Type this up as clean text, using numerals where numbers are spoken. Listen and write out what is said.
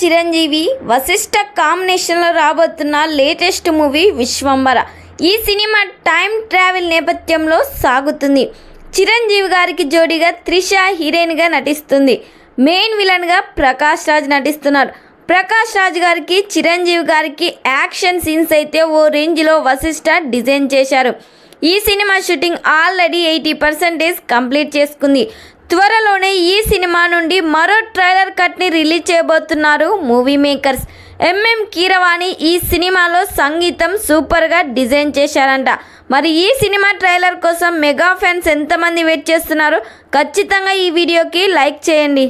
చిరంజీవి వశిష్ఠ కాంబినేషన్లో రాబోతున్న latest movie Vishwambhara. ఈ సినిమా టైం ట్రావెల్ నేపథ్యంలో సాగుతుంది. చిరంజీవి గారికి జోడీగా త్రిష హీరోయిన్గా నటిస్తుంది. మెయిన్ విలన్గా ప్రకాష్ రాజ్ నటిస్తున్నారు. ప్రకాష్ రాజ్ గారికి చిరంజీవి గారికి యాక్షన్ సీన్స్ అయితే ఓ రేంజ్లో వశిష్ఠ డిజైన్ చేశారు. ఈ సినిమా షూటింగ్ ఆల్రెడీ 80% కంప్లీట్ చేసుకుంది. త్వరలోనే ఈ సినిమా నుండి మరో ట్రైలర్ కట్ని రిలీజ్ చేయబోతున్నారు మూవీ మేకర్స్. కీరవాణి ఈ సినిమాలో సంగీతం సూపర్గా డిజైన్ చేశారంట. మరి ఈ సినిమా ట్రైలర్ కోసం మెగా ఫ్యాన్స్ ఎంతమంది వెయిట్ చేస్తున్నారో ఖచ్చితంగా ఈ వీడియోకి లైక్ చేయండి.